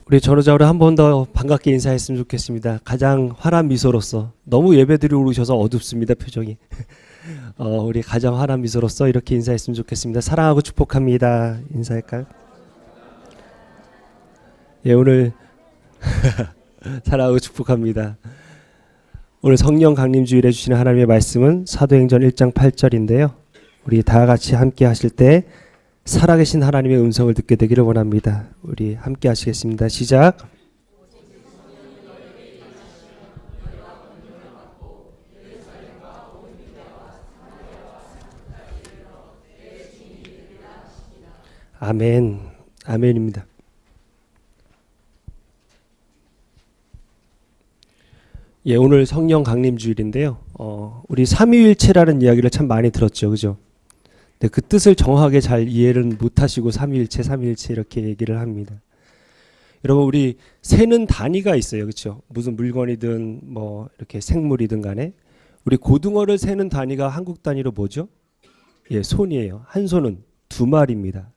우리 전우자우를 한 번 더 반갑게 인사했으면 좋겠습니다. 가장 환한 미소로서 너무 예배드리러 오셔서 어둡습니다, 표정이. 우리 가장 환한 미소로서 이렇게 인사했으면 좋겠습니다. 사랑하고 축복합니다. 인사할까요? 예, 오늘 사랑하고 축복합니다. 오늘 성령 강림주일에 주시는 하나님의 말씀은 사도행전 1장 8절인데요. 우리 다 같이 함께 하실 때 살아계신 하나님의 음성을 듣게 되기를 원합니다. 우리 함께 하시겠습니다. 시작. 아멘. 아멘입니다. 예, 오늘 성령 강림주일인데요. 우리 삼위일체라는 이야기를 참 많이 들었죠, 그죠? 근데 그 뜻을 정확하게 잘 이해를 못하시고 삼위일체 이렇게 얘기를 합니다. 여러분, 우리 세는 단위가 있어요, 그렇죠? 무슨 물건이든 뭐 이렇게 생물이든 간에 우리 고등어를 세는 단위가 한국 단위로 뭐죠? 예, 손이에요. 한 손은 2마리입니다.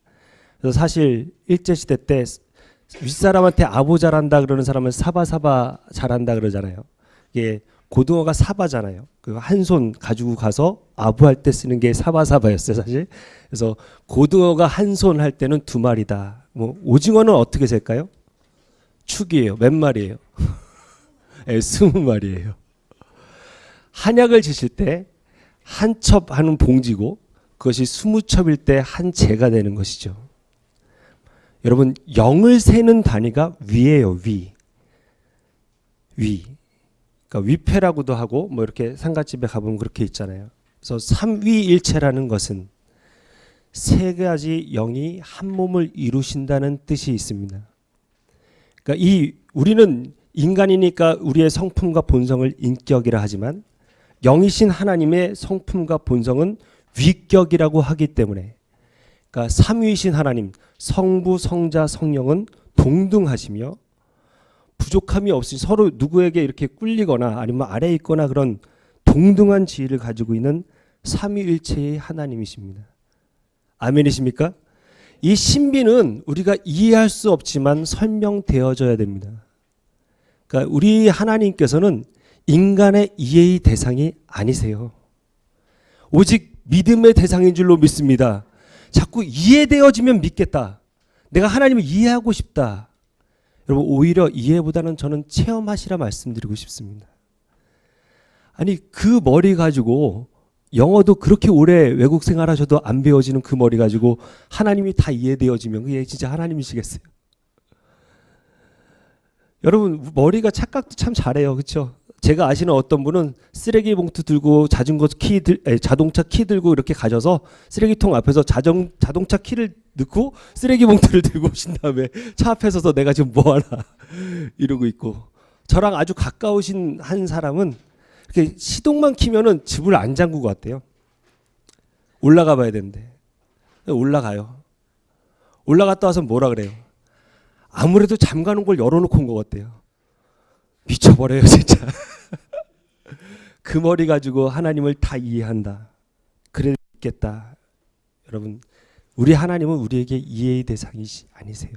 그래서 사실 일제 시대 때 윗사람한테 아부 잘한다 그러는 사람은 사바 잘한다 그러잖아요. 이게 고등어가 사바잖아요. 그 한 손 가지고 가서 아부할 때 쓰는 게 사바였어요, 사실. 그래서 고등어가 한 손 할 때는 2마리다. 뭐 오징어는 어떻게 셀까요? 축이에요. 몇 마리예요? 네, 20마리예요. 한약을 지실 때 한 첩 하는 봉지고 그것이 20첩일 때 한 재가 되는 것이죠. 여러분, 영을 세는 단위가 위예요, 위. 그러니까 위패라고도 하고 뭐 이렇게 상가집에 가보면 그렇게 있잖아요. 그래서 삼위일체라는 것은 세 가지 영이 한 몸을 이루신다는 뜻이 있습니다. 그러니까 우리는 인간이니까 우리의 성품과 본성을 인격이라 하지만 영이신 하나님의 성품과 본성은 위격이라고 하기 때문에, 그러니까 삼위이신 하나님 성부, 성자, 성령은 동등하시며 부족함이 없이 서로 누구에게 이렇게 꿀리거나 아니면 아래에 있거나 그런 동등한 지위를 가지고 있는 삼위일체의 하나님이십니다. 아멘이십니까? 이 신비는 우리가 이해할 수 없지만 설명되어져야 됩니다. 그러니까 우리 하나님께서는 인간의 이해의 대상이 아니세요. 오직 믿음의 대상인 줄로 믿습니다. 자꾸 이해되어지면 믿겠다. 내가 하나님을 이해하고 싶다. 여러분, 오히려 이해보다는 저는 체험하시라 말씀드리고 싶습니다. 아니, 그 머리 가지고 영어도 그렇게 오래 외국 생활하셔도 안 배워지는 그 머리 가지고 하나님이 다 이해되어지면 그게 진짜 하나님이시겠어요? 여러분, 머리가 착각도 참 잘해요, 그렇죠? 제가 아시는 어떤 분은 쓰레기 봉투 들고 자동차 키 들고 이렇게 가셔서 쓰레기통 앞에서 자동차 키를 넣고 쓰레기 봉투를 들고 오신 다음에 차 앞에 서서 내가 지금 뭐하나 이러고 있고, 저랑 아주 가까우신 한 사람은 이렇게 시동만 키면은 집을 안 잠그고 왔대요. 올라가 봐야 되는데 올라가요. 올라갔다 와서 뭐라 그래요? 아무래도 잠가놓은 걸 열어놓고 온 것 같대요. 미쳐버려요, 진짜. 그 머리 가지고 하나님을 다 이해한다. 그래 믿겠다. 여러분, 우리 하나님은 우리에게 이해의 대상이 아니세요.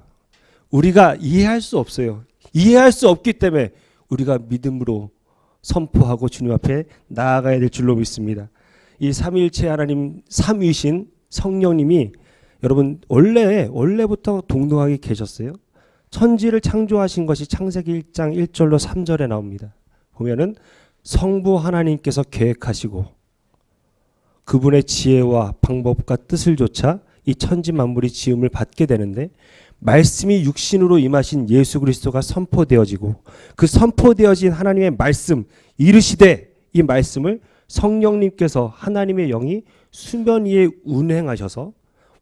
우리가 이해할 수 없어요. 이해할 수 없기 때문에 우리가 믿음으로 선포하고 주님 앞에 나아가야 될 줄로 믿습니다. 이 삼위일체 하나님, 삼위신 성령님이 여러분 원래부터 동등하게 계셨어요. 천지를 창조하신 것이 창세기 1장 1절로 3절에 나옵니다. 보면은 성부 하나님께서 계획하시고 그분의 지혜와 방법과 뜻을 조차 이 천지 만물이 지음을 받게 되는데, 말씀이 육신으로 임하신 예수 그리스도가 선포되어지고 그 선포되어진 하나님의 말씀 이르시되, 이 말씀을 성령님께서 하나님의 영이 수면 위에 운행하셔서,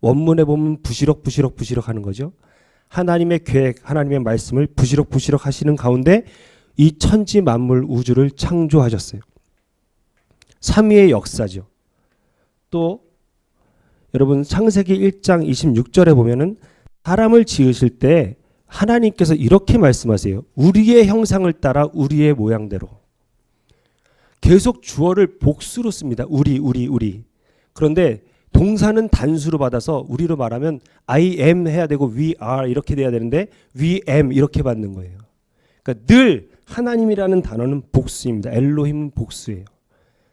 원문에 보면 부시럭 하는 거죠. 하나님의 계획, 하나님의 말씀을 부시럭 하시는 가운데 이 천지 만물 우주를 창조하셨어요. 삼위의 역사죠. 또 여러분, 창세기 1장 26절에 보면은 사람을 지으실 때 하나님께서 이렇게 말씀하세요. 우리의 형상을 따라 우리의 모양대로. 계속 주어를 복수로 씁니다. 우리. 그런데 동사는 단수로 받아서 우리로 말하면 I am 해야 되고 we are 이렇게 돼야 되는데 we am 이렇게 받는 거예요. 그러니까 늘 하나님이라는 단어는 복수입니다. 엘로힘은 복수예요.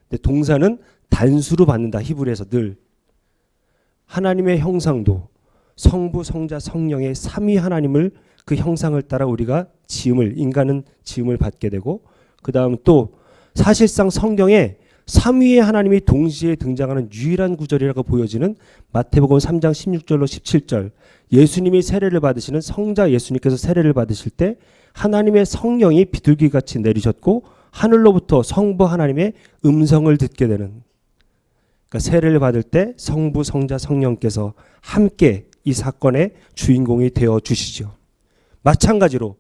근데 동사는 단수로 받는다. 히브리에서 늘. 하나님의 형상도 성부, 성자, 성령의 삼위 하나님을 그 형상을 따라 우리가 인간은 지음을 받게 되고, 그 다음 또 사실상 성경에 삼위의 하나님이 동시에 등장하는 유일한 구절이라고 보여지는 마태복음 3장 16절로 17절, 예수님이 세례를 받으시는 성자 예수님께서 세례를 받으실 때 하나님의 성령이 비둘기같이 내리셨고 하늘로부터 성부 하나님의 음성을 듣게 되는, 그러니까 세례를 받을 때 성부, 성자, 성령께서 함께 이 사건의 주인공이 되어 주시죠. 마찬가지로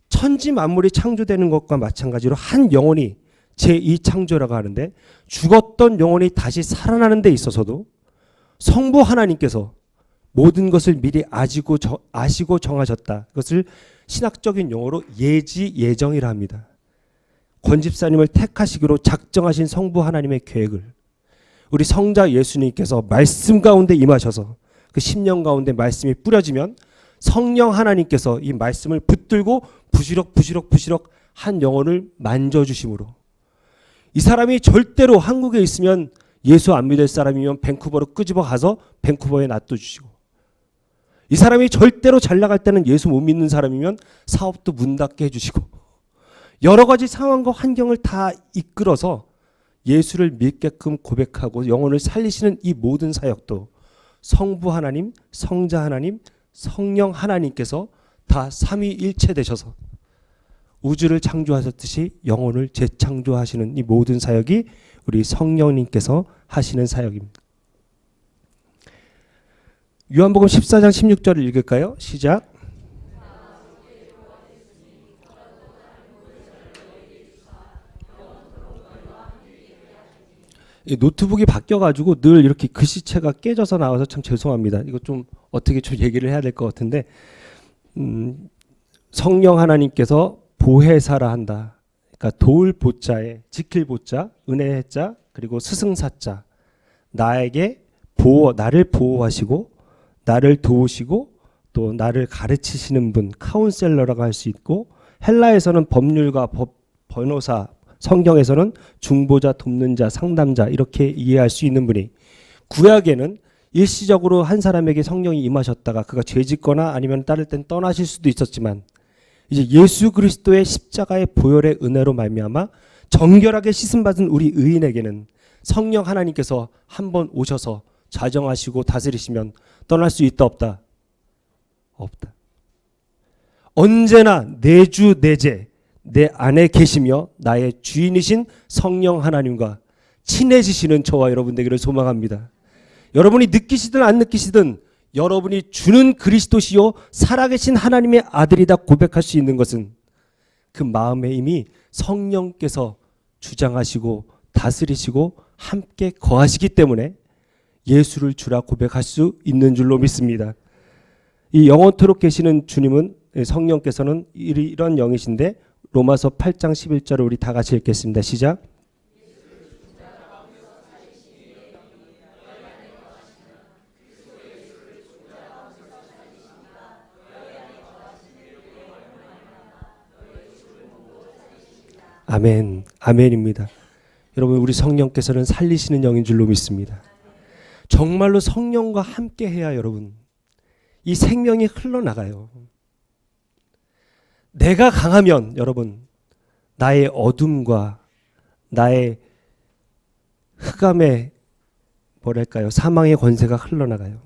천지 만물이 창조되는 것과 마찬가지로 한 영혼이 제2창조라고 하는데, 죽었던 영혼이 다시 살아나는 데 있어서도 성부 하나님께서 모든 것을 미리 아시고 정하셨다. 그것을 신학적인 용어로 예지예정이라 합니다. 권집사님을 택하시기로 작정하신 성부 하나님의 계획을 우리 성자 예수님께서 말씀 가운데 임하셔서 그 10년 가운데 말씀이 뿌려지면 성령 하나님께서 이 말씀을 붙들고 부시럭 한 영혼을 만져주심으로, 이 사람이 절대로 한국에 있으면 예수 안 믿을 사람이면 밴쿠버로 끄집어 가서 밴쿠버에 놔둬주시고, 이 사람이 절대로 잘 나갈 때는 예수 못 믿는 사람이면 사업도 문 닫게 해주시고, 여러 가지 상황과 환경을 다 이끌어서 예수를 믿게끔 고백하고 영혼을 살리시는 이 모든 사역도 성부 하나님, 성자 하나님, 성령 하나님께서 다 삼위일체 되셔서 우주를 창조하셨듯이 영혼을 재창조하시는 이 모든 사역이 우리 성령님께서 하시는 사역입니다. 요한복음 14장 16절을 읽을까요? 시작. 노트북이 바뀌어가지고 늘 이렇게 글씨체가 깨져서 나와서 참 죄송합니다. 이거 좀 어떻게 좀 얘기를 해야 될 것 같은데, 성령 하나님께서 보혜사라 한다. 그러니까 도울 보자에 지킬 보자, 은혜의 자, 그리고 스승사자, 나에게 나를 보호하시고 나를 도우시고 또 나를 가르치시는 분, 카운셀러라고 할 수 있고, 헬라에서는 법률가, 변호사, 성경에서는 중보자, 돕는 자, 상담자 이렇게 이해할 수 있는 분이, 구약에는 일시적으로 한 사람에게 성령이 임하셨다가 그가 죄짓거나 아니면 따를 땐 떠나실 수도 있었지만, 이제 예수 그리스도의 십자가의 보혈의 은혜로 말미암아 정결하게 씻음받은 우리 의인에게는 성령 하나님께서 한번 오셔서 자정하시고 다스리시면 떠날 수 있다 없다? 없다. 언제나 내 주 내제 내 안에 계시며 나의 주인이신 성령 하나님과 친해지시는 저와 여러분 되기를 소망합니다. 여러분이 느끼시든 안 느끼시든 여러분이 주는 그리스도시요 살아계신 하나님의 아들이다 고백할 수 있는 것은 그 마음에 이미 성령께서 주장하시고 다스리시고 함께 거하시기 때문에 예수를 주라 고백할 수 있는 줄로 믿습니다. 이 영원토록 계시는 주님은, 성령께서는 이런 영이신데, 로마서 8장 11절을 우리 다 같이 읽겠습니다. 시작. 아멘, 아멘입니다. 여러분, 우리 성령께서는 살리시는 영인 줄로 믿습니다. 정말로 성령과 함께 해야 여러분 이 생명이 흘러나가요. 내가 강하면 여러분 나의 어둠과 나의 흑암의 사망의 권세가 흘러나가요.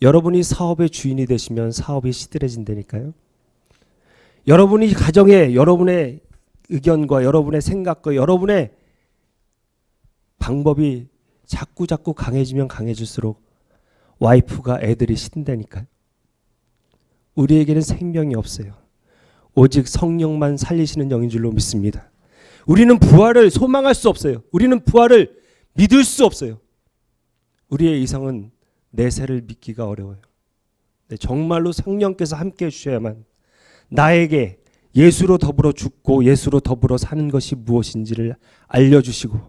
여러분이 사업의 주인이 되시면 사업이 시들해진다니까요. 여러분이 가정에 여러분의 의견과 여러분의 생각과 여러분의 방법이 자꾸 강해지면 강해질수록 와이프가 애들이 싫다니까요. 우리에게는 생명이 없어요. 오직 성령만 살리시는 영인 줄로 믿습니다. 우리는 부활을 소망할 수 없어요. 우리는 부활을 믿을 수 없어요. 우리의 이성은 내세를 믿기가 어려워요. 정말로 성령께서 함께 해주셔야만 나에게 예수로 더불어 죽고 예수로 더불어 사는 것이 무엇인지를 알려주시고,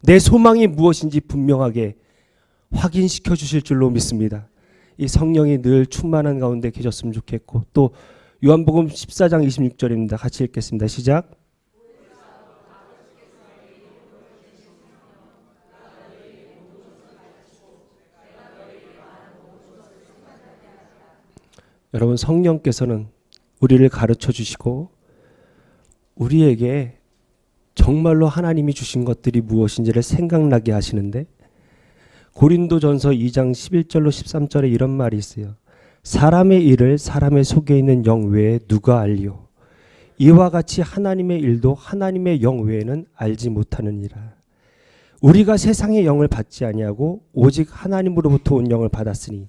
내 소망이 무엇인지 분명하게 확인시켜 주실 줄로 믿습니다. 이 성령이 늘 충만한 가운데 계셨으면 좋겠고, 또 요한복음 14장 26절입니다. 같이 읽겠습니다. 시작. 여러분, 성령께서는 우리를 가르쳐 주시고 우리에게 정말로 하나님이 주신 것들이 무엇인지를 생각나게 하시는데, 고린도전서 2장 11절로 13절에 이런 말이 있어요. 사람의 일을 사람의 속에 있는 영 외에 누가 알리요? 이와 같이 하나님의 일도 하나님의 영 외에는 알지 못하느니라. 우리가 세상의 영을 받지 아니하고 오직 하나님으로부터 온 영을 받았으니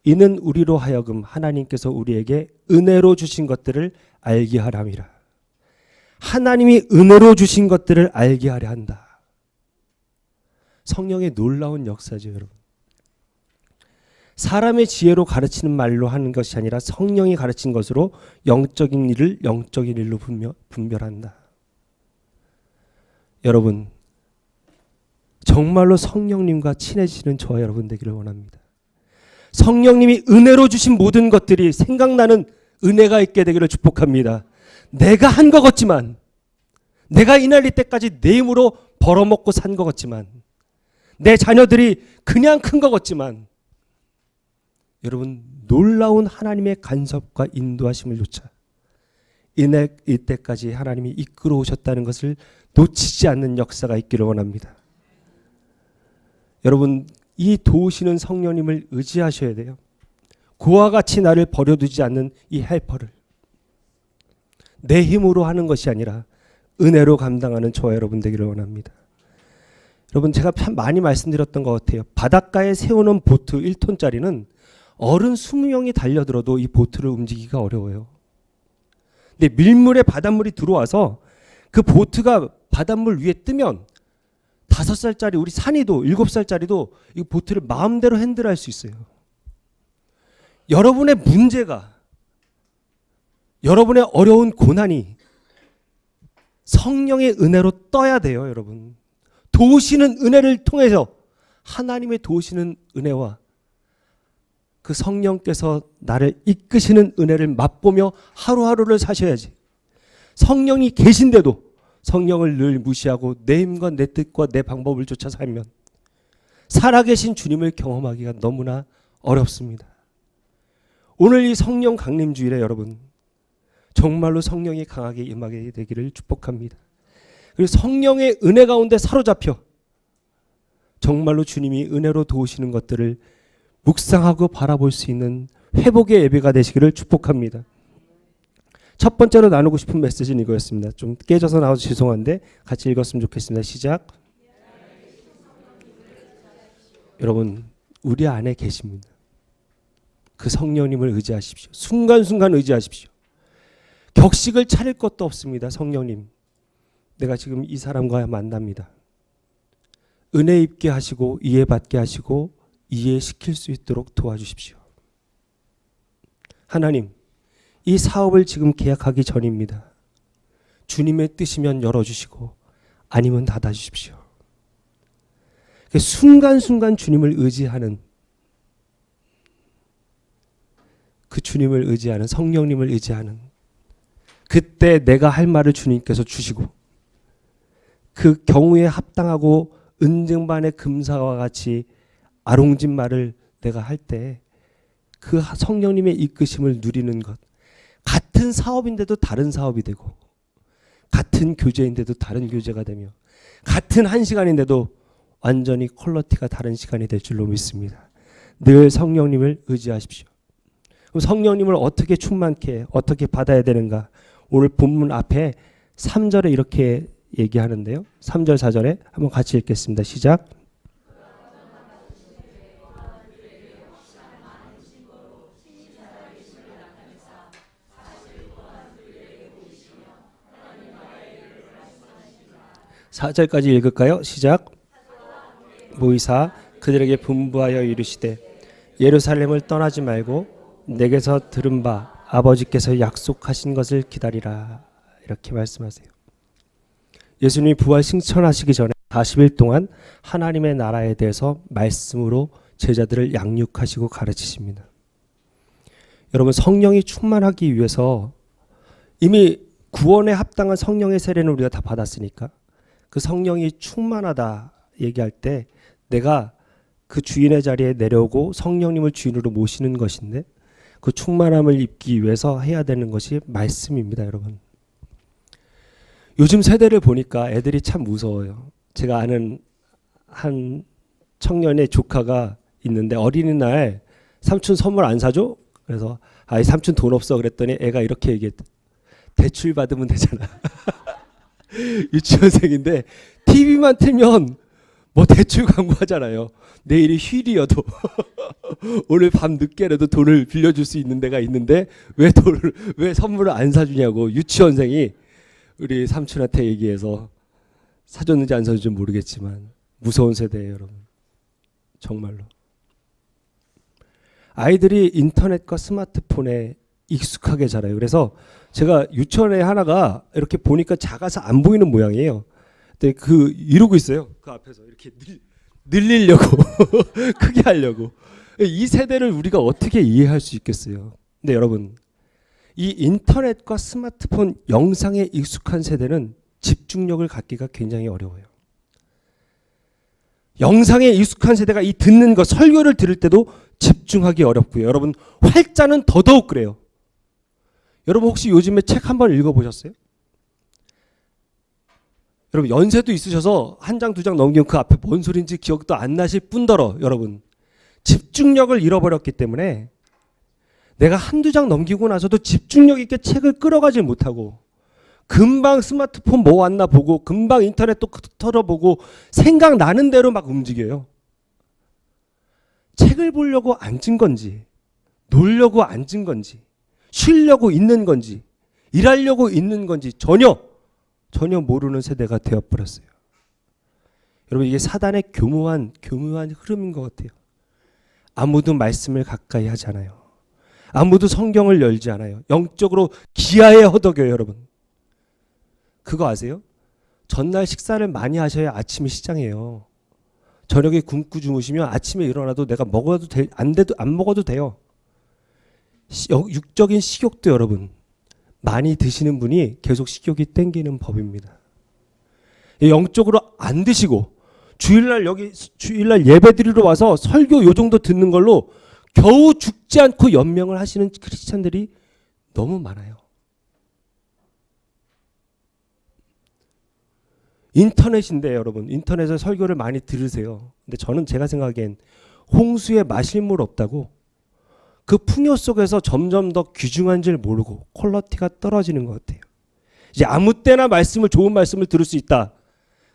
이는 우리로 하여금 하나님께서 우리에게 은혜로 주신 것들을 알게 하려 함이라. 하나님이 은혜로 주신 것들을 알게 하려 한다. 성령의 놀라운 역사죠, 여러분. 사람의 지혜로 가르치는 말로 하는 것이 아니라 성령이 가르친 것으로 영적인 일을 영적인 일로 분별한다. 여러분, 정말로 성령님과 친해지는 저와 여러분 되기를 원합니다. 성령님이 은혜로 주신 모든 것들이 생각나는 은혜가 있게 되기를 축복합니다. 내가 한 것 같지만, 내가 이 나이 때까지 내 힘으로 벌어먹고 산 것 같지만, 내 자녀들이 그냥 큰 것 같지만, 여러분, 놀라운 하나님의 간섭과 인도하심을 조차 이때까지 하나님이 이끌어 오셨다는 것을 놓치지 않는 역사가 있기를 원합니다. 여러분, 이 도우시는 성령님을 의지하셔야 돼요. 그와 같이 나를 버려두지 않는 이 헬퍼를 내 힘으로 하는 것이 아니라 은혜로 감당하는 저와 여러분 되기를 원합니다. 여러분, 제가 참 많이 말씀드렸던 것 같아요. 바닷가에 세우는 보트 1톤짜리는 어른 20명이 달려들어도 이 보트를 움직이기가 어려워요. 근데 밀물에 바닷물이 들어와서 그 보트가 바닷물 위에 뜨면 5살짜리 우리 산이도 7살짜리도 이 보트를 마음대로 핸들할 수 있어요. 여러분의 문제가, 여러분의 어려운 고난이 성령의 은혜로 떠야 돼요, 여러분. 도우시는 은혜를 통해서 하나님의 도우시는 은혜와 그 성령께서 나를 이끄시는 은혜를 맛보며 하루하루를 사셔야지. 성령이 계신데도 성령을 늘 무시하고 내 힘과 내 뜻과 내 방법을 쫓아 살면 살아계신 주님을 경험하기가 너무나 어렵습니다. 오늘 이 성령 강림 주일에 여러분, 정말로 성령이 강하게 임하게 되기를 축복합니다. 그리고 성령의 은혜 가운데 사로잡혀 정말로 주님이 은혜로 도우시는 것들을 묵상하고 바라볼 수 있는 회복의 예배가 되시기를 축복합니다. 첫 번째로 나누고 싶은 메시지는 이거였습니다. 좀 깨져서 나와서 죄송한데 같이 읽었으면 좋겠습니다. 시작. 여러분, 우리 안에 계십니다. 그 성령님을 의지하십시오. 순간순간 의지하십시오. 격식을 차릴 것도 없습니다. 성령님, 내가 지금 이 사람과 만납니다. 은혜 입게 하시고 이해받게 하시고 이해시킬 수 있도록 도와주십시오. 하나님, 이 사업을 지금 계약하기 전입니다. 주님의 뜻이면 열어주시고 아니면 닫아주십시오. 순간순간 주님을 의지하는, 그 주님을 의지하는, 성령님을 의지하는, 그때 내가 할 말을 주님께서 주시고 그 경우에 합당하고 은쟁반의 금사와 같이 아롱진 말을 내가 할 때 그 성령님의 이끄심을 누리는 것, 같은 사업인데도 다른 사업이 되고 같은 교제인데도 다른 교제가 되며 같은 한 시간인데도 완전히 퀄리티가 다른 시간이 될 줄로 믿습니다. 늘 성령님을 의지하십시오. 그럼 성령님을 어떻게 충만케 어떻게 받아야 되는가? 오늘 본문 앞에 3절에 이렇게 얘기하는데요. 3절 4절에 한번 같이 읽겠습니다. 시작. (4절까지) 읽을까요? 시작. 모이사 그들에게 분부하여 이르시되 예루살렘을 떠나지 말고 내게서 들은 바 아버지께서 약속하신 것을 기다리라. 이렇게 말씀하세요. 예수님이 부활 승천하시기 전에 40일 동안 하나님의 나라에 대해서 말씀으로 제자들을 양육하시고 가르치십니다. 여러분, 성령이 충만하기 위해서 이미 구원에 합당한 성령의 세례는 우리가 다 받았으니까 그 성령이 충만하다 얘기할 때 내가 그 주인의 자리에 내려오고 성령님을 주인으로 모시는 것인데 그 충만함을 입기 위해서 해야 되는 것이 말씀입니다. 여러분, 요즘 세대를 보니까 애들이 참 무서워요. 제가 아는 한 청년의 조카가 있는데 어린이날 삼촌 선물 안 사줘? 그래서 아이 삼촌 돈 없어 그랬더니 애가 이렇게 얘기했대. 대출 받으면 되잖아. 유치원생인데 TV만 틀면 뭐 대출 광고하잖아요. 내일이 휴일이어도 오늘 밤 늦게라도 돈을 빌려줄 수 있는 데가 있는데 왜 선물을 안 사주냐고 유치원생이 우리 삼촌한테 얘기해서 사줬는지 안 사줬는지 모르겠지만 무서운 세대예요, 여러분. 정말로. 아이들이 인터넷과 스마트폰에 익숙하게 자라요. 그래서 제가 유치원에 하나가 이렇게 보니까 작아서 안 보이는 모양이에요. 근데 이러고 있어요. 그 앞에서 이렇게 늘리려고 크게 하려고. 이 세대를 우리가 어떻게 이해할 수 있겠어요? 근데 여러분, 이 인터넷과 스마트폰 영상에 익숙한 세대는 집중력을 갖기가 굉장히 어려워요. 영상에 익숙한 세대가 이 듣는 것, 설교를 들을 때도 집중하기 어렵고요. 여러분, 활자는 더더욱 그래요. 여러분, 혹시 요즘에 책 한번 읽어보셨어요? 여러분, 연세도 있으셔서 한 장, 두 장 넘기면 그 앞에 뭔 소리인지 기억도 안 나실 뿐더러 여러분, 집중력을 잃어버렸기 때문에 내가 한두 장 넘기고 나서도 집중력 있게 책을 끌어가지 못하고 금방 스마트폰 뭐 왔나 보고 금방 인터넷 또 털어보고 생각나는 대로 막 움직여요. 책을 보려고 앉은 건지 놀려고 앉은 건지 쉬려고 있는 건지 일하려고 있는 건지 전혀 모르는 세대가 되어버렸어요. 여러분, 이게 사단의 교묘한 흐름인 것 같아요. 아무도 말씀을 가까이 하지 않아요. 아무도 성경을 열지 않아요. 영적으로 기아에 허덕여요. 여러분, 그거 아세요? 전날 식사를 많이 하셔야 아침이 시장해요. 저녁에 굶고 주무시면 아침에 일어나도 내가 먹어도 안 먹어도 돼요. 육적인 식욕도 여러분, 많이 드시는 분이 계속 식욕이 땡기는 법입니다. 영적으로 안 드시고 주일날 예배 드리러 와서 설교 요 정도 듣는 걸로 겨우 죽지 않고 연명을 하시는 크리스찬들이 너무 많아요. 인터넷인데 여러분, 인터넷에 설교를 많이 들으세요. 근데 저는 제가 생각엔 홍수에 마실 물 없다고 그 풍요 속에서 점점 더 귀중한 줄 모르고 퀄리티가 떨어지는 것 같아요. 이제 아무 때나 좋은 말씀을 들을 수 있다.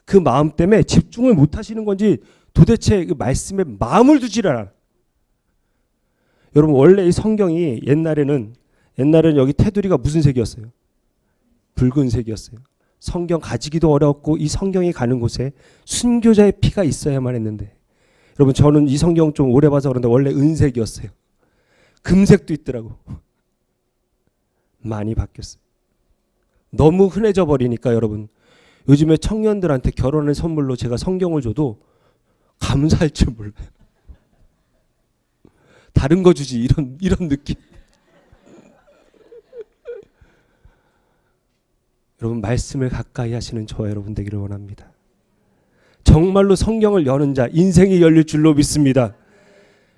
그 마음 때문에 집중을 못 하시는 건지 도대체 그 말씀에 마음을 두질 않아. 여러분, 원래 이 성경이 옛날에는 여기 테두리가 무슨 색이었어요? 붉은색이었어요. 성경 가지기도 어려웠고 이 성경이 가는 곳에 순교자의 피가 있어야만 했는데, 여러분, 저는 이 성경 좀 오래 봐서 그런데 원래 은색이었어요. 금색도 있더라고. 많이 바뀌었어요. 너무 흔해져 버리니까 여러분, 요즘에 청년들한테 결혼의 선물로 제가 성경을 줘도 감사할 줄 몰라요. 다른 거 주지 이런 느낌. 여러분, 말씀을 가까이 하시는 저와 여러분 되기를 원합니다. 정말로 성경을 여는 자 인생이 열릴 줄로 믿습니다.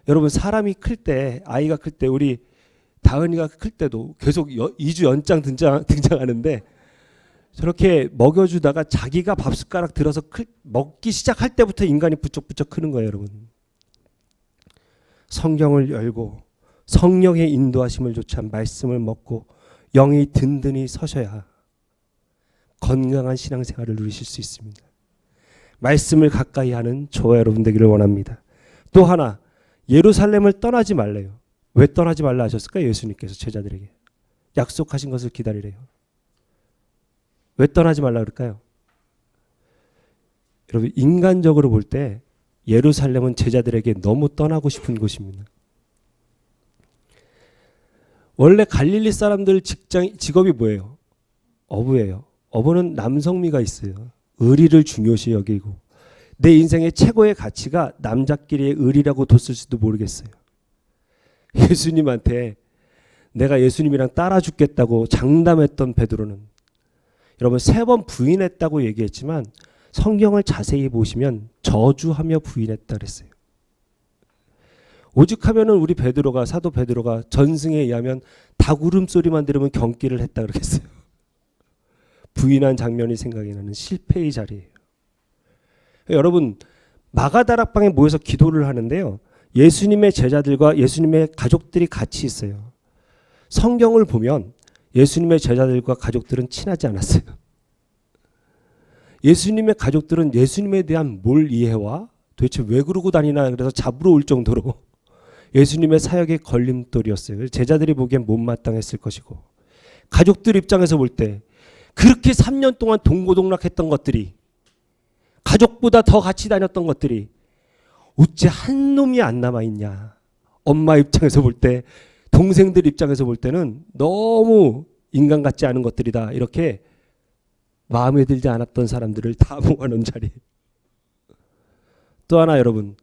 여러분, 사람이 클 때, 아이가 클 때, 우리 다은이가 클 때도 계속 2주 연장 등장하는데 저렇게 먹여주다가 자기가 밥숟가락 들어서 먹기 시작할 때부터 인간이 부쩍부쩍 크는 거예요. 여러분, 성경을 열고 성령의 인도하심을 조차 말씀을 먹고 영이 든든히 서셔야 건강한 신앙생활을 누리실 수 있습니다. 말씀을 가까이 하는 저와 여러분 되기를 원합니다. 또 하나, 예루살렘을 떠나지 말래요. 왜 떠나지 말라 하셨을까요? 예수님께서 제자들에게 약속하신 것을 기다리래요. 왜 떠나지 말라 그럴까요? 여러분, 인간적으로 볼 때 예루살렘은 제자들에게 너무 떠나고 싶은 곳입니다. 원래 갈릴리 사람들 직업이 뭐예요? 어부예요. 어부는 남성미가 있어요. 의리를 중요시 여기고 내 인생의 최고의 가치가 남자끼리의 의리라고 뒀을지도 모르겠어요. 예수님한테 내가 예수님이랑 따라 죽겠다고 장담했던 베드로는 여러분 3번 부인했다고 얘기했지만 성경을 자세히 보시면 저주하며 부인했다 그랬어요. 오죽하면은 우리 베드로가 사도 베드로가 전승에 의하면 닭 울음소리만 들으면 경기를 했다 그러겠어요. 부인한 장면이 생각이 나는 실패의 자리예요. 여러분 마가다락방에 모여서 기도를 하는데요. 예수님의 제자들과 예수님의 가족들이 같이 있어요. 성경을 보면 예수님의 제자들과 가족들은 친하지 않았어요. 예수님의 가족들은 예수님에 대한 뭘 이해와 도대체 왜 그러고 다니나 그래서 잡으러 올 정도로 예수님의 사역의 걸림돌이었어요. 제자들이 보기엔 못마땅했을 것이고 가족들 입장에서 볼 때 그렇게 3년 동안 동고동락했던 것들이 가족보다 더 같이 다녔던 것들이 어째 한 놈이 안 남아있냐. 엄마 입장에서 볼 때 동생들 입장에서 볼 때는 너무 인간 같지 않은 것들이다. 이렇게 마음에 들지 않았던 사람들을 다 모아놓은 자리. 또 하나 여러분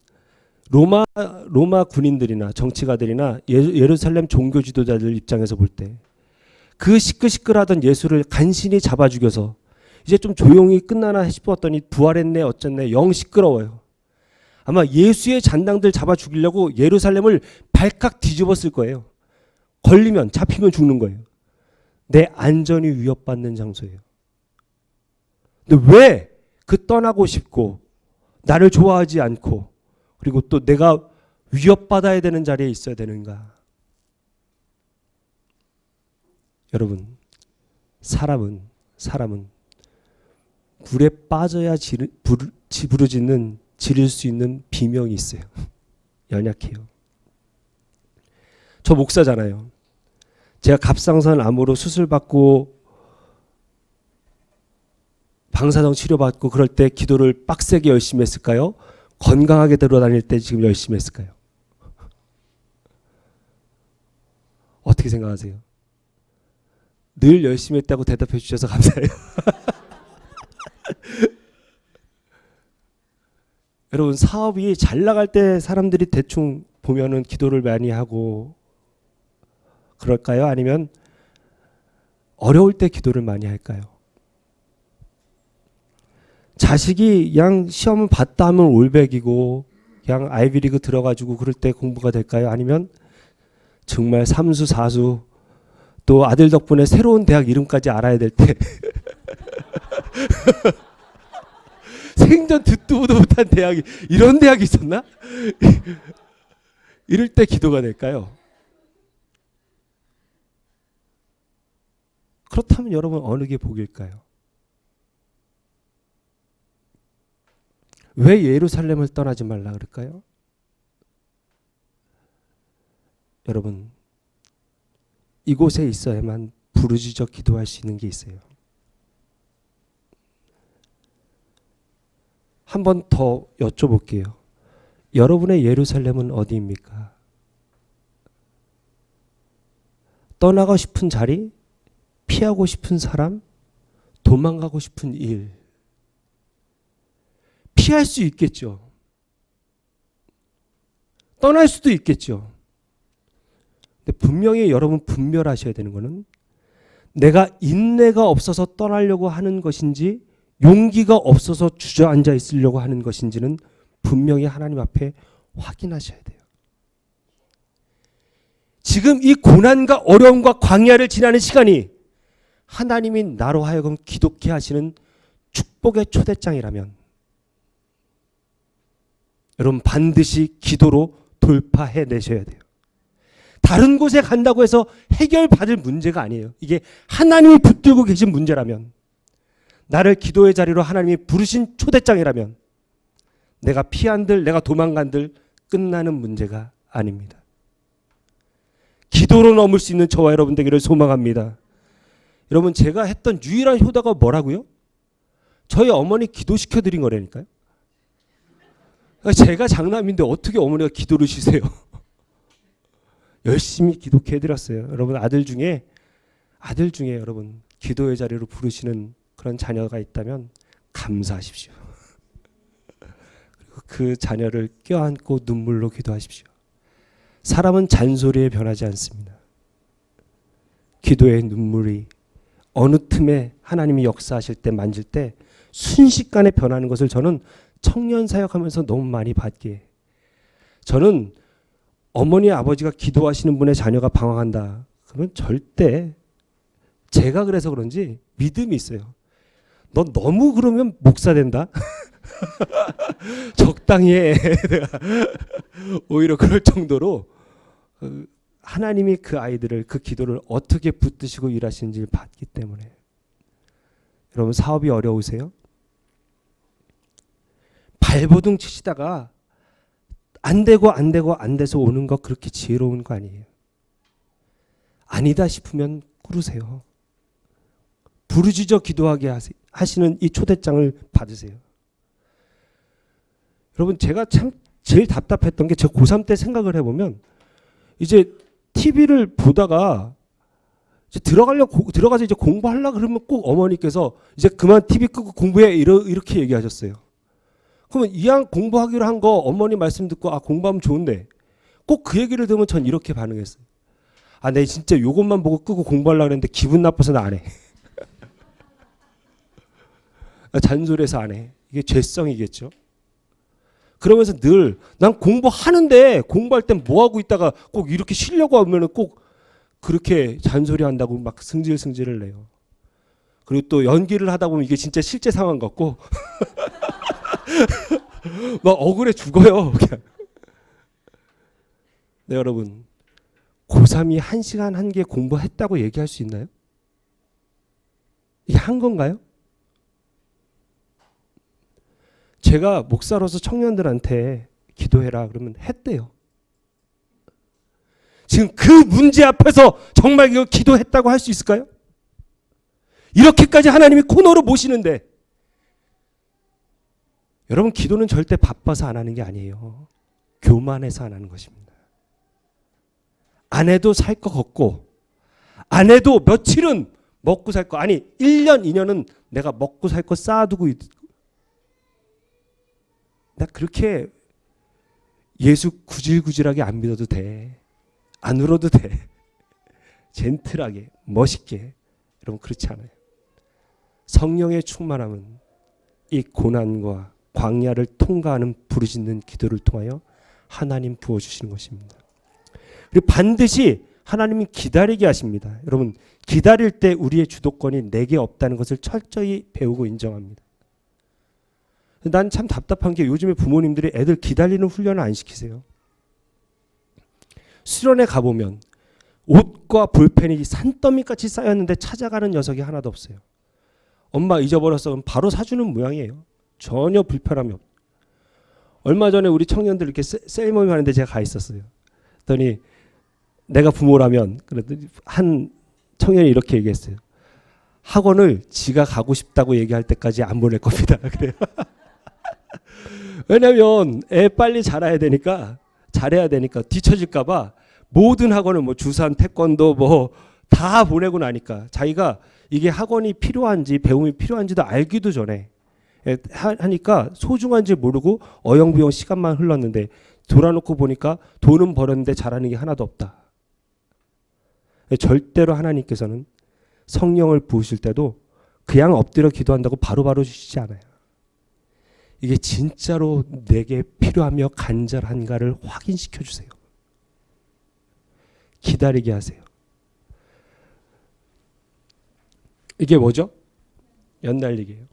로마 군인들이나 정치가들이나 예루살렘 종교 지도자들 입장에서 볼 때 그 시끌시끌하던 예수를 간신히 잡아 죽여서 이제 좀 조용히 끝나나 싶었더니 부활했네 어쨌네 영 시끄러워요. 아마 예수의 잔당들 잡아 죽이려고 예루살렘을 발칵 뒤집었을 거예요. 걸리면 잡히면 죽는 거예요. 내 안전이 위협받는 장소예요. 근데 왜 그 떠나고 싶고 나를 좋아하지 않고 그리고 또 내가 위협받아야 되는 자리에 있어야 되는가? 여러분 사람은 물에 빠져야 부르짖는 지를 수 있는 비명이 있어요. 연약해요. 저 목사잖아요. 제가 갑상선 암으로 수술받고 방사성 치료받고 그럴 때 기도를 빡세게 열심히 했을까요? 건강하게 들어다닐 때 지금 열심히 했을까요? 어떻게 생각하세요? 늘 열심히 했다고 대답해 주셔서 감사해요. 여러분 사업이 잘 나갈 때 사람들이 대충 보면은 기도를 많이 하고 그럴까요? 아니면 어려울 때 기도를 많이 할까요? 자식이 그냥 시험을 봤다 하면 올백이고 그냥 아이비리그 들어가지고 그럴 때 공부가 될까요? 아니면 정말 삼수 사수 또 아들 덕분에 새로운 대학 이름까지 알아야 될 때 생전 듣도 보도 못한 대학이 이런 대학이 있었나? 이럴 때 기도가 될까요? 그렇다면 여러분 어느 게 복일까요? 왜 예루살렘을 떠나지 말라 그럴까요? 여러분 이곳에 있어야만 부르짖어 기도할 수 있는 게 있어요. 한 번 더 여쭤볼게요. 여러분의 예루살렘은 어디입니까? 떠나고 싶은 자리? 피하고 싶은 사람? 도망가고 싶은 일? 피할 수 있겠죠. 떠날 수도 있겠죠. 근데 분명히 여러분 분별하셔야 되는 거는 내가 인내가 없어서 떠나려고 하는 것인지 용기가 없어서 주저앉아 있으려고 하는 것인지는 분명히 하나님 앞에 확인하셔야 돼요. 지금 이 고난과 어려움과 광야를 지나는 시간이 하나님이 나로 하여금 기독케 하시는 축복의 초대장이라면 여러분 반드시 기도로 돌파해내셔야 돼요. 다른 곳에 간다고 해서 해결받을 문제가 아니에요. 이게 하나님이 붙들고 계신 문제라면 나를 기도의 자리로 하나님이 부르신 초대장이라면 내가 피한들 내가 도망간들 끝나는 문제가 아닙니다. 기도로 넘을 수 있는 저와 여러분 되기를 소망합니다. 여러분 제가 했던 유일한 효도가 뭐라고요? 저희 어머니 기도시켜 드린 거라니까요. 제가 장남인데 어떻게 어머니가 기도를 쉬세요? 열심히 기도해 드렸어요. 여러분 아들 중에 여러분 기도의 자리로 부르시는 그런 자녀가 있다면 감사하십시오. 그 자녀를 껴안고 눈물로 기도하십시오. 사람은 잔소리에 변하지 않습니다. 기도의 눈물이 어느 틈에 하나님이 역사하실 때 만질 때 순식간에 변하는 것을 저는 청년 사역하면서 너무 많이 봤기에, 저는 어머니 아버지가 기도하시는 분의 자녀가 방황한다 그러면 절대, 제가 그래서 그런지 믿음이 있어요. 너 너무 그러면 목사 된다. 적당히 해. 내가 오히려 그럴 정도로 하나님이 그 아이들을, 그 기도를 어떻게 붙드시고 일하시는지를 봤기 때문에. 여러분, 사업이 어려우세요? 발버둥 치시다가 안 돼서 오는 거 그렇게 지혜로운 거 아니에요. 아니다 싶으면 꾸르세요. 부르짖어 기도하게 하시는 이 초대장을 받으세요. 여러분, 제가 참 제일 답답했던 게, 제가 고3 때 생각을 해보면, 이제 TV를 보다가 이제 들어가서 이제 공부하려고 그러면 꼭 어머니께서 이제 그만 TV 끄고 공부해, 이렇게 얘기하셨어요. 그러면 이왕 공부하기로 한 거 어머니 말씀 듣고 공부하면 좋은데, 꼭 그 얘기를 들으면 전 이렇게 반응했어요. 내 진짜 요것만 보고 끄고 공부하려고 했는데 기분 나빠서 나 안 해. 잔소리해서 안 해. 이게 죄성이겠죠. 그러면서 늘 난 공부하는데, 공부할 땐 뭐 하고 있다가 꼭 이렇게 쉬려고 하면은 꼭 그렇게 잔소리한다고 막 승질을 내요. 그리고 또 연기를 하다 보면 이게 진짜 실제 상황 같고 막 억울해 죽어요. 그냥. 네, 여러분, 고3이 1시간 1개 공부했다고 얘기할 수 있나요? 이게 한 건가요? 제가 목사로서 청년들한테 기도해라 그러면 했대요. 지금 그 문제 앞에서 정말 이거 기도했다고 할 수 있을까요? 이렇게까지 하나님이 코너로 모시는데. 여러분, 기도는 절대 바빠서 안 하는 게 아니에요. 교만해서 안 하는 것입니다. 안 해도 살 거 걷고, 안 해도 며칠은 먹고 살 거, 1년, 2년은 내가 먹고 살 거 쌓아두고 나 그렇게 예수 구질구질하게 안 믿어도 돼. 안 울어도 돼. 젠틀하게, 멋있게. 여러분, 그렇지 않아요. 성령의 충만함은 이 고난과 광야를 통과하는 부르짖는 기도를 통하여 하나님 부어주시는 것입니다. 그리고 반드시 하나님이 기다리게 하십니다. 여러분, 기다릴 때 우리의 주도권이 내게 없다는 것을 철저히 배우고 인정합니다. 난 참 답답한 게, 요즘에 부모님들이 애들 기다리는 훈련을 안 시키세요. 수련회 가보면 옷과 볼펜이 산더미같이 쌓였는데 찾아가는 녀석이 하나도 없어요. 엄마 잊어버렸어 그럼 바로 사주는 모양이에요. 전혀 불편함이 없어요. 얼마 전에 우리 청년들 이렇게 셀모임 하는데 제가 가 있었어요. 그랬더니 내가 부모라면, 그랬더니 한 청년이 이렇게 얘기했어요. 학원을 지가 가고 싶다고 얘기할 때까지 안 보낼 겁니다. 그래요. 왜냐면 애 빨리 잘해야 되니까 뒤처질까 봐 모든 학원을 뭐 주산, 태권도 뭐 다 보내고 나니까, 자기가 이게 학원이 필요한지 배움이 필요한지도 알기도 전에 하니까 소중한지 모르고 어영부영 시간만 흘렀는데, 돌아놓고 보니까 돈은 벌었는데 잘하는 게 하나도 없다. 절대로 하나님께서는 성령을 부으실 때도 그냥 엎드려 기도한다고 바로바로 주시지 않아요. 이게 진짜로 내게 필요하며 간절한가를 확인시켜 주세요. 기다리게 하세요. 이게 뭐죠? 연날리기예요.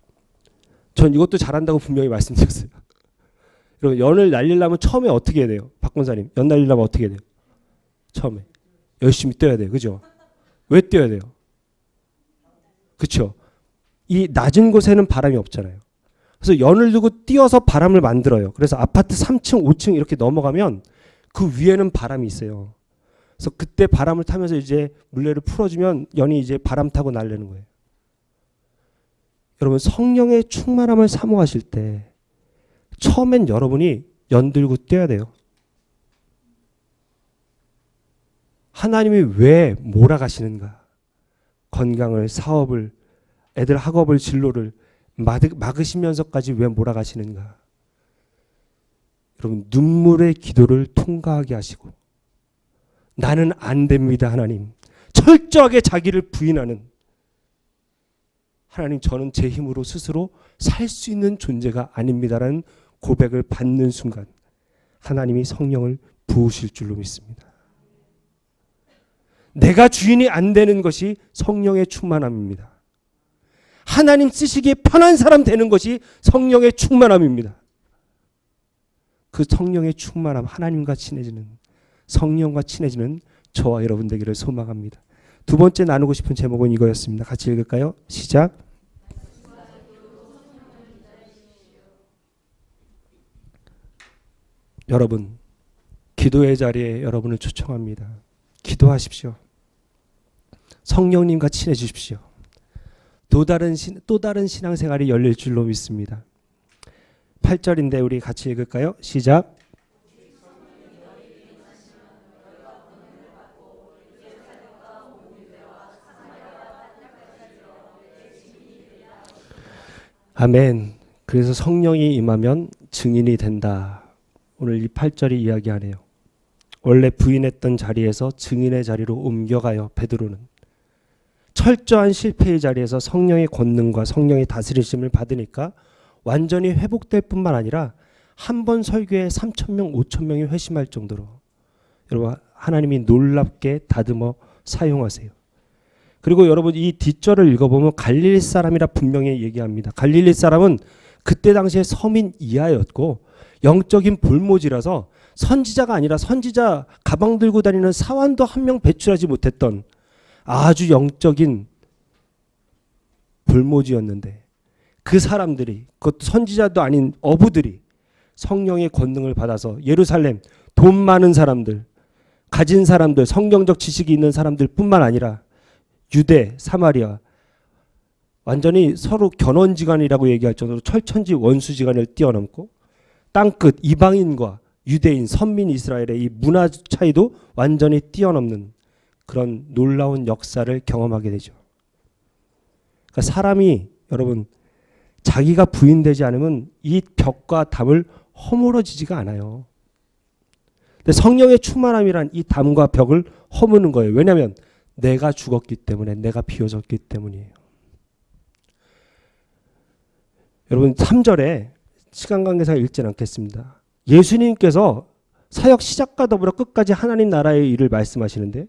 전 이것도 잘한다고 분명히 말씀드렸어요. 여러분, 연을 날리려면 처음에 어떻게 해야 돼요? 박 권사님, 연 날리려면 어떻게 해야 돼요? 처음에 열심히 뛰어야 돼요. 그죠? 왜 뛰어야 돼요? 그렇죠? 이 낮은 곳에는 바람이 없잖아요. 그래서 연을 두고 띄어서 바람을 만들어요. 그래서 아파트 3층, 5층 이렇게 넘어가면 그 위에는 바람이 있어요. 그래서 그때 바람을 타면서 이제 물레를 풀어주면 연이 이제 바람 타고 날리는 거예요. 여러분, 성령의 충만함을 사모하실 때 처음엔 여러분이 연 들고 뛰어야 돼요. 하나님이 왜 몰아가시는가? 건강을, 사업을, 애들 학업을, 진로를 막으시면서까지 왜 몰아가시는가? 여러분 눈물의 기도를 통과하게 하시고 나는 안 됩니다 하나님 철저하게 자기를 부인하는 하나님 저는 제 힘으로 스스로 살 수 있는 존재가 아닙니다라는 고백을 받는 순간 하나님이 성령을 부으실 줄로 믿습니다. 내가 주인이 안 되는 것이 성령의 충만함입니다. 하나님 쓰시기에 편한 사람 되는 것이 성령의 충만함입니다. 그 성령의 충만함, 하나님과 친해지는, 성령과 친해지는 저와 여러분 되기를 소망합니다. 두 번째 나누고 싶은 제목은 이거였습니다. 같이 읽을까요? 시작. 여러분, 기도의 자리에 여러분을 초청합니다. 기도하십시오. 성령님과 친해지십시오. 또 다른 신앙생활이 열릴 줄로 믿습니다. 8절인데 우리 같이 읽을까요? 시작. 아멘. 그래서 성령이 임하면 증인이 된다. 오늘 이 8절이 이야기하네요. 원래 부인했던 자리에서 증인의 자리로 옮겨가요. 베드로는. 철저한 실패의 자리에서 성령의 권능과 성령의 다스리심을 받으니까 완전히 회복될 뿐만 아니라 한 번 설교에 3,000명, 5,000명이 회심할 정도로 여러분 하나님이 놀랍게 다듬어 사용하세요. 그리고 여러분 이 뒷절을 읽어보면 갈릴리 사람이라 분명히 얘기합니다. 갈릴리 사람은 그때 당시에 서민 이하였고 영적인 볼모지라서 선지자가 아니라 선지자 가방 들고 다니는 사환도 한 명 배출하지 못했던 아주 영적인 볼모지였는데 그 사람들이 그것도 선지자도 아닌 어부들이 성령의 권능을 받아서 예루살렘 돈 많은 사람들 가진 사람들 성경적 지식이 있는 사람들 뿐만 아니라 유대 사마리아 완전히 서로 견원지간이라고 얘기할 정도로 철천지 원수지간을 뛰어넘고 땅끝 이방인과 유대인 선민 이스라엘의 이 문화 차이도 완전히 뛰어넘는 그런 놀라운 역사를 경험하게 되죠. 그러니까 사람이 여러분 자기가 부인되지 않으면 이 벽과 담을 허물어지지가 않아요. 근데 성령의 충만함이란 이 담과 벽을 허무는 거예요. 왜냐하면 내가 죽었기 때문에 내가 비워졌기 때문이에요. 여러분 3절에 시간 관계상 읽진 않겠습니다. 예수님께서 사역 시작과 더불어 끝까지 하나님 나라의 일을 말씀하시는데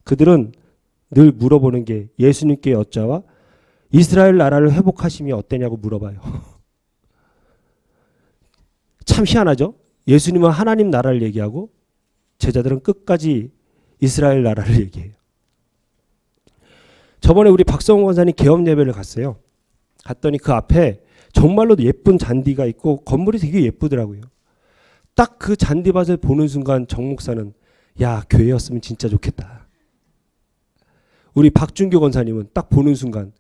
그들은 늘 물어보는 게 예수님께 여짜와 이스라엘 나라를 회복하심이 어때냐고 물어봐요. 참 희한하죠? 예수님은 하나님 나라를 얘기하고 제자들은 끝까지 이스라엘 나라를 얘기해요. 저번에 우리 박성훈 권사님 개업 예배를 갔어요. 갔더니 그 앞에 정말로 예쁜 잔디가 있고 건물이 되게 예쁘더라고요. 딱 그 잔디밭을 보는 순간 정 목사는 야 교회였으면 진짜 좋겠다. 우리 박준교 권사님은 딱 보는 순간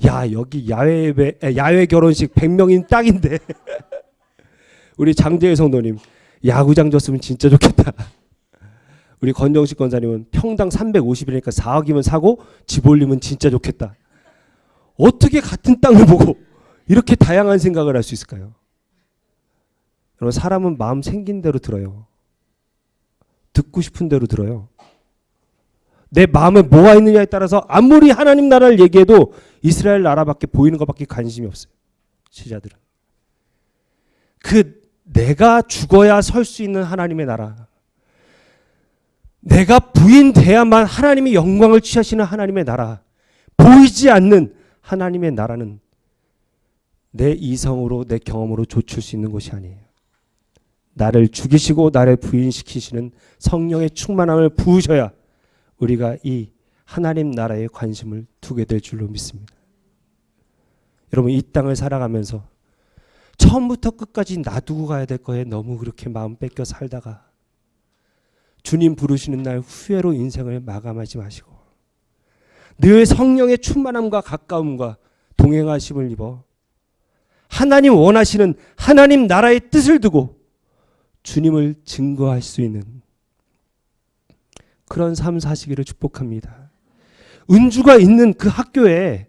야 여기 야외 결혼식 100명인 땅인데 우리 장재일 성도님 야구장 줬으면 진짜 좋겠다. 우리 권정식 권사님은 평당 350이니까 4억이면 사고 집 올리면 진짜 좋겠다. 어떻게 같은 땅을 보고 이렇게 다양한 생각을 할 수 있을까요? 여러분 사람은 마음 생긴 대로 들어요. 듣고 싶은 대로 들어요. 내 마음에 뭐가 있느냐에 따라서 아무리 하나님 나라를 얘기해도 이스라엘 나라밖에 보이는 것밖에 관심이 없어요. 지자들은. 그 내가 죽어야 설 수 있는 하나님의 나라. 내가 부인돼야만 하나님이 영광을 취하시는 하나님의 나라. 보이지 않는 하나님의 나라는 내 이성으로 내 경험으로 좇을 수 있는 것이 아니에요. 나를 죽이시고 나를 부인시키시는 성령의 충만함을 부으셔야 우리가 이 하나님 나라에 관심을 두게 될 줄로 믿습니다. 여러분 이 땅을 살아가면서 처음부터 끝까지 놔두고 가야 될 거에 너무 그렇게 마음 뺏겨 살다가 주님 부르시는 날 후회로 인생을 마감하지 마시고 늘 성령의 충만함과 가까움과 동행하심을 입어 하나님 원하시는 하나님 나라의 뜻을 두고 주님을 증거할 수 있는 그런 삶 사시기를 축복합니다. 은주가 있는 그 학교에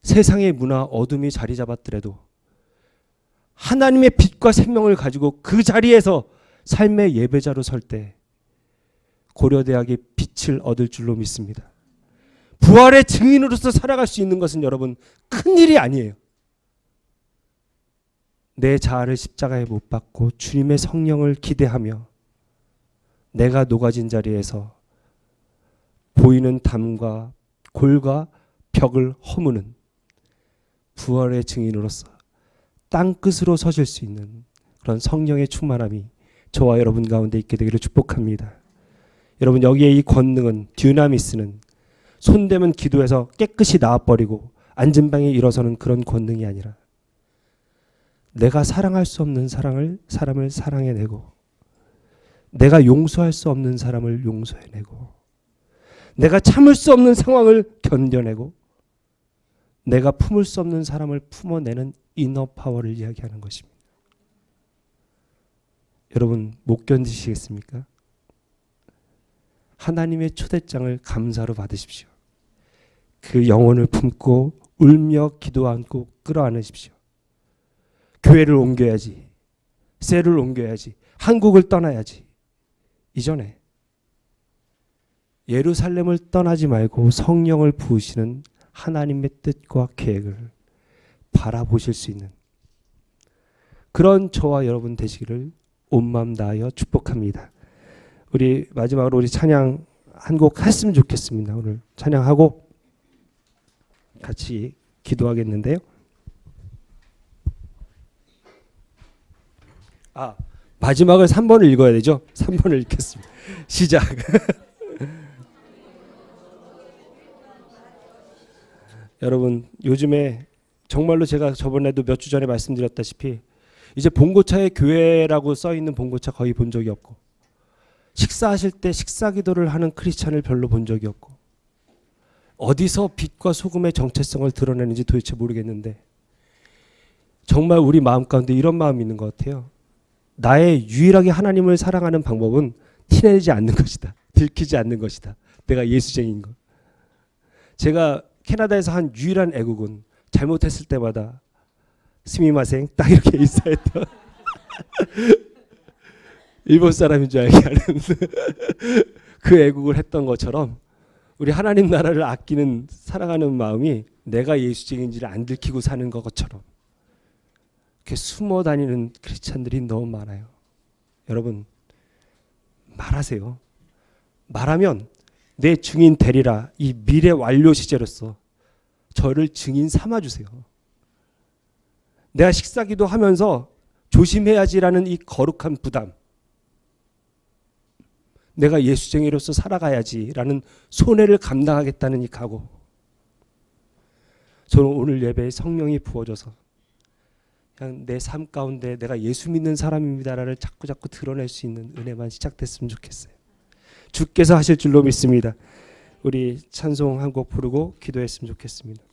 세상의 문화 어둠이 자리 잡았더라도 하나님의 빛과 생명을 가지고 그 자리에서 삶의 예배자로 설 때 고려대학의 빛을 얻을 줄로 믿습니다. 부활의 증인으로서 살아갈 수 있는 것은 여러분 큰 일이 아니에요. 내 자아를 십자가에 못 박고 주님의 성령을 기대하며 내가 녹아진 자리에서 보이는 담과 골과 벽을 허무는 부활의 증인으로서 땅끝으로 서실 수 있는 그런 성령의 충만함이 저와 여러분 가운데 있게 되기를 축복합니다. 여러분, 여기에 이 권능은, 듀나미스는 손대면 기도해서 깨끗이 나와버리고 앉은 방에 일어서는 그런 권능이 아니라 내가 사랑할 수 없는 사람을 사랑해내고 내가 용서할 수 없는 사람을 용서해내고 내가 참을 수 없는 상황을 견뎌내고 내가 품을 수 없는 사람을 품어내는 이너 파워를 이야기하는 것입니다. 여러분, 못 견디시겠습니까? 하나님의 초대장을 감사로 받으십시오. 그 영혼을 품고 울며 기도 안고 끌어안으십시오. 교회를 옮겨야지, 셀을 옮겨야지, 한국을 떠나야지. 이전에 예루살렘을 떠나지 말고 성령을 부으시는 하나님의 뜻과 계획을 바라보실 수 있는 그런 저와 여러분 되시기를 온 마음 다하여 축복합니다. 우리 마지막으로 우리 찬양 한 곡 했으면 좋겠습니다. 오늘 찬양하고 같이 기도하겠는데요. 마지막을 3번을 읽어야 되죠. 3번을 읽겠습니다. 시작. 여러분, 요즘에 정말로 제가 저번에도 몇 주 전에 말씀드렸다시피 이제 봉고차에 교회라고 써있는 봉고차 거의 본 적이 없고 식사하실 때 식사기도를 하는 크리스찬을 별로 본 적이 없고 어디서 빛과 소금의 정체성을 드러내는지 도대체 모르겠는데 정말 우리 마음 가운데 이런 마음이 있는 것 같아요. 나의 유일하게 하나님을 사랑하는 방법은 티내지 않는 것이다. 들키지 않는 것이다. 내가 예수쟁인 것. 제가 캐나다에서 한 유일한 애국은 잘못했을 때마다 스미마생 딱 이렇게 인사했던 일본 사람인 줄 알게 하는 그 애국을 했던 것처럼 우리 하나님 나라를 아끼는 사랑하는 마음이 내가 예수쟁인지를 안 들키고 사는 것처럼 이렇게 숨어 다니는 크리스찬들이 너무 많아요. 여러분, 말하세요. 말하면 내 증인 되리라. 이 미래 완료 시제로서 저를 증인 삼아주세요. 내가 식사기도 하면서 조심해야지라는 이 거룩한 부담, 내가 예수쟁이로서 살아가야지라는 손해를 감당하겠다는 이 각오, 저는 오늘 예배에 성령이 부어져서 그냥 내 삶 가운데 내가 예수 믿는 사람입니다라를 자꾸 드러낼 수 있는 은혜만 시작됐으면 좋겠어요. 주께서 하실 줄로 믿습니다. 우리 찬송 한 곡 부르고 기도했으면 좋겠습니다.